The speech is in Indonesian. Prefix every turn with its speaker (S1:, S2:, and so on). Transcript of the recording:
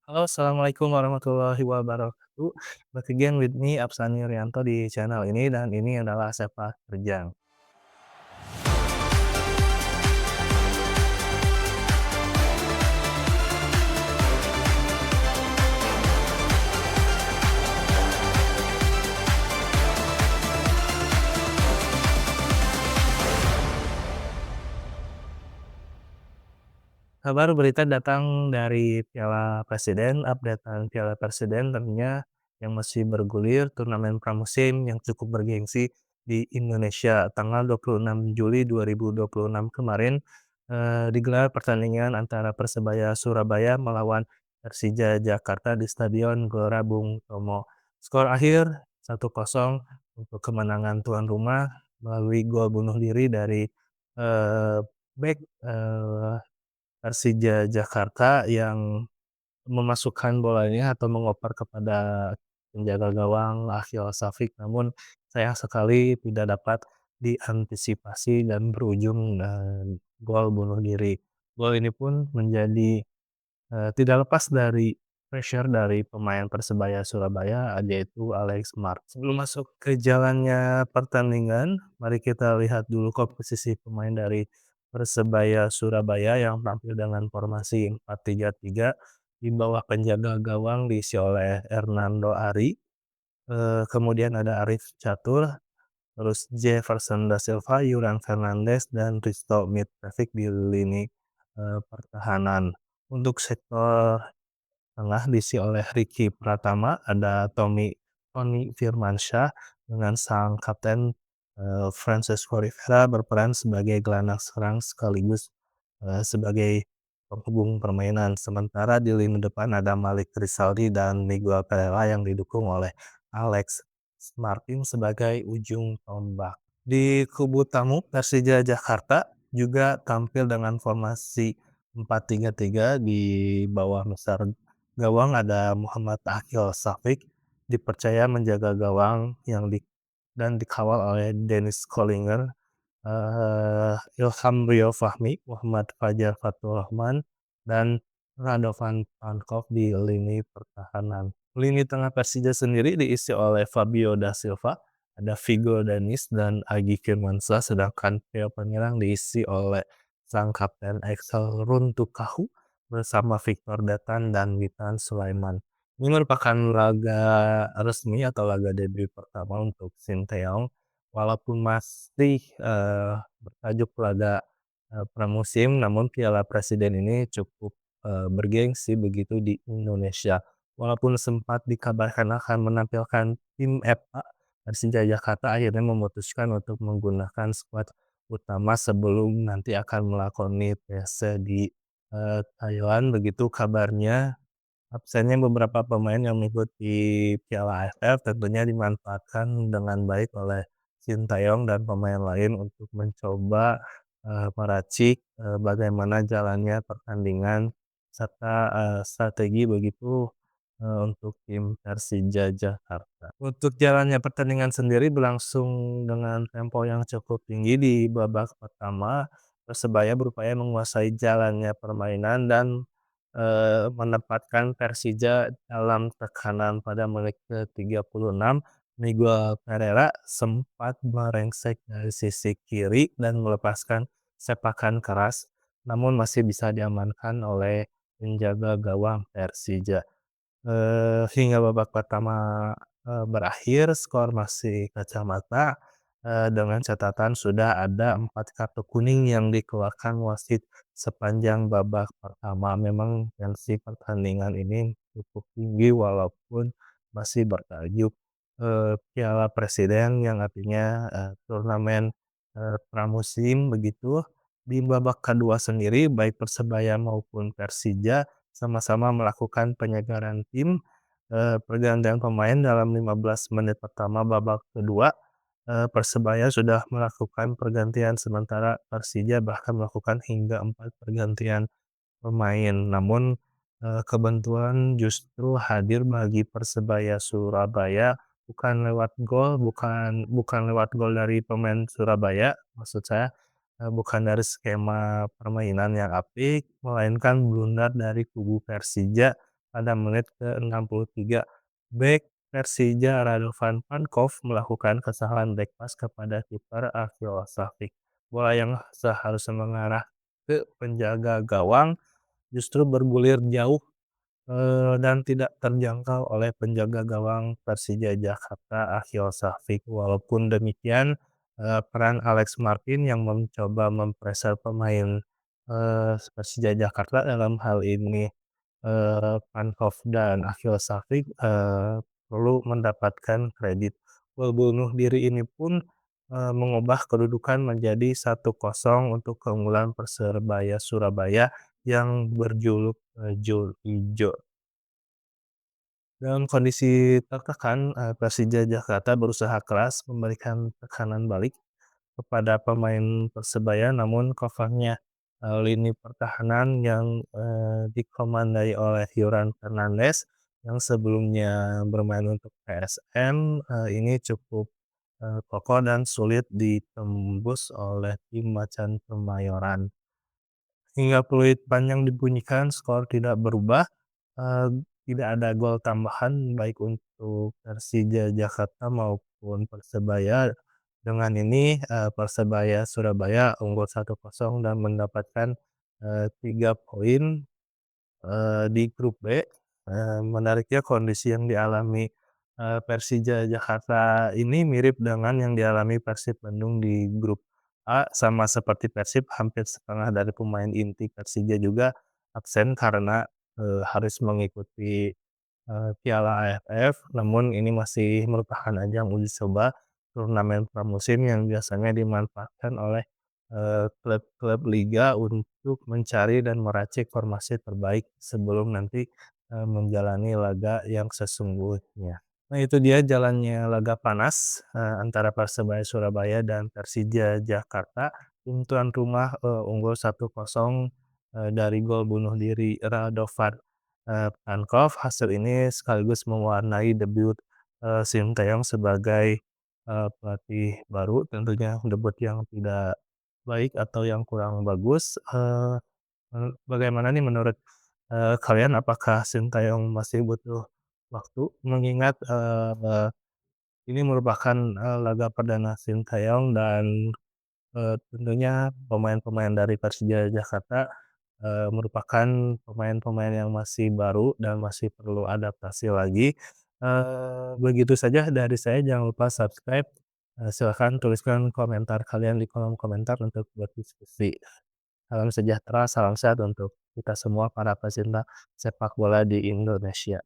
S1: Halo, assalamualaikum warahmatullahi wabarakatuh. Back again with me, Apsani Rianto di channel ini, dan ini adalah Sepak Terjang. Kabar berita datang dari Piala Presiden, updatean Piala Presiden tentunya yang masih bergulir, turnamen pramusim yang cukup bergengsi di Indonesia. Tanggal 26 Juli 2026 kemarin digelar pertandingan antara Persebaya Surabaya melawan Persija Jakarta di Stadion Gelora Bung Tomo. Skor akhir 1-0 untuk kemenangan tuan rumah melalui gol bunuh diri dari bek Persija Jakarta yang memasukkan bolanya atau mengoper kepada penjaga gawang Akhil Safik, namun sayang sekali tidak dapat diantisipasi dan berujung gol bunuh diri. Gol ini pun menjadi tidak lepas dari pressure dari pemain Persebaya Surabaya, yaitu Alex Mark. Sebelum masuk ke jalannya pertandingan, mari kita lihat dulu komposisi pemain dari Persebaya Surabaya yang tampil dengan formasi 4-3-3 di bawah penjaga gawang diisi oleh Hernando Ari, kemudian ada Arif Catur, terus Jefferson da Silva, Yuran Fernandes, dan Risto Mitrevic di lini pertahanan. Untuk sektor tengah diisi oleh Ricky Pratama, ada Tony Firmansyah dengan sang kapten Francesco Rivera berperan sebagai gelandang serang sekaligus sebagai penghubung permainan. Sementara di lini depan ada Malik Rizaldi dan Miguel Pereira yang didukung oleh Alex Martin sebagai ujung tombak. Di kubu tamu, Persija Jakarta juga tampil dengan formasi 4-3-3 di bawah besar gawang ada Muhammad Akhil Safik, dipercaya menjaga gawang dan dikawal oleh Dennis Kollinger, Ilham Rio Fahmi, Muhammad Fajar Faturrahman, dan Radovan Pankov di lini pertahanan. Lini tengah Persija sendiri diisi oleh Fabio da Silva, ada Vigo Danis dan Agi Firmansyah, sedangkan trio penyerang diisi oleh sang kapten Axel Runtukahu bersama Victor Datan dan Witan Sulaiman. Ini merupakan laga resmi atau laga debut pertama untuk Sinteyong, walaupun masih bertajuk laga pramusim, namun Piala Presiden ini cukup bergengsi begitu di Indonesia. Walaupun sempat dikabarkan akan menampilkan tim FA, Persija Jakarta akhirnya memutuskan untuk menggunakan skuad utama sebelum nanti akan melakoni tes di Thailand, begitu kabarnya. Absennya beberapa pemain yang mengikuti Piala AFF tentunya dimanfaatkan dengan baik oleh Sintayong dan pemain lain untuk mencoba meracik bagaimana jalannya pertandingan serta strategi begitu untuk tim Persija Jakarta. Untuk jalannya pertandingan sendiri berlangsung dengan tempo yang cukup tinggi. Di babak pertama, Persebaya berupaya menguasai jalannya permainan dan menempatkan Persija dalam tekanan. Pada menit ke-36, Miguel Pereira sempat melengsek dari sisi kiri dan melepaskan sepakan keras, namun masih bisa diamankan oleh penjaga gawang Persija. Hingga babak pertama berakhir, skor masih kacamata, dengan catatan sudah ada 4 kartu kuning yang dikeluarkan wasit sepanjang babak pertama. Memang tensi pertandingan ini cukup tinggi walaupun masih bertajuk Piala Presiden, yang artinya turnamen pramusim begitu. Di babak kedua sendiri baik Persebaya maupun Persija sama-sama melakukan penyegaran tim, pergantian pemain dalam 15 menit pertama babak kedua. Persebaya sudah melakukan pergantian, sementara Persija bahkan melakukan hingga 4 pergantian pemain. Namun, kebentuan justru hadir bagi Persebaya Surabaya, bukan lewat gol dari pemain Surabaya, maksud saya, bukan dari skema permainan yang apik, melainkan blunder dari kubu Persija pada menit ke-63. Bek Persija Radovan Pankov melakukan kesalahan back pass kepada kiper Akil Safik. Bola yang seharusnya mengarah ke penjaga gawang justru bergulir jauh dan tidak terjangkau oleh penjaga gawang Persija Jakarta Akhil Safik. Walaupun demikian, peran Alex Martin yang mencoba mempreser pemain, Persija Jakarta dalam hal ini, Pankov dan Akhil Safik, perlu mendapatkan kredit. Gol bunuh diri ini pun, mengubah kedudukan menjadi 1-0 untuk keunggulan Persebaya Surabaya yang berjuluk, Jul Ijo. Dalam kondisi tertekan, Persija Jakarta berusaha keras memberikan tekanan balik kepada pemain Persebaya, namun covernya, lini pertahanan yang, dikomandai oleh Yoran Fernandes yang sebelumnya bermain untuk PSM, ini cukup, kokoh dan sulit ditembus oleh tim macan Kemayoran. Hingga peluit panjang dibunyikan, skor tidak berubah, tidak ada gol tambahan baik untuk Persija Jakarta maupun Persebaya. Dengan ini, Persebaya Surabaya unggul 1-0 dan mendapatkan, 3 poin, di grup B. Menariknya kondisi yang dialami, Persija Jakarta ini mirip dengan yang dialami Persib Bandung di grup A. Sama seperti Persib, hampir setengah dari pemain inti Persija juga absen karena, harus mengikuti Piala AFF, namun ini masih merupakan ajang uji coba turnamen pramusim yang biasanya dimanfaatkan oleh, klub-klub liga untuk mencari dan meracik formasi terbaik sebelum nanti, menjalani laga yang sesungguhnya. Nah itu dia jalannya laga panas, antara Persebaya Surabaya dan Persija Jakarta. Tim tuan rumah, unggul 1-0, dari gol bunuh diri Radovan Pankov. Hasil ini sekaligus mewarnai debut, Sinteyong sebagai, pelatih baru, tentunya debut yang tidak baik atau yang kurang bagus. Bagaimana nih menurut, kalian apakah Sinteyong masih butuh waktu? Mengingat, ini merupakan, laga perdana Sinteyong dan tentunya pemain-pemain dari Persija Jakarta, merupakan pemain-pemain yang masih baru dan masih perlu adaptasi lagi. Begitu saja dari saya, jangan lupa subscribe, silakan tuliskan komentar kalian di kolom komentar untuk berdiskusi. Salam sejahtera, salam sehat untuk kita semua para pecinta sepak bola di Indonesia.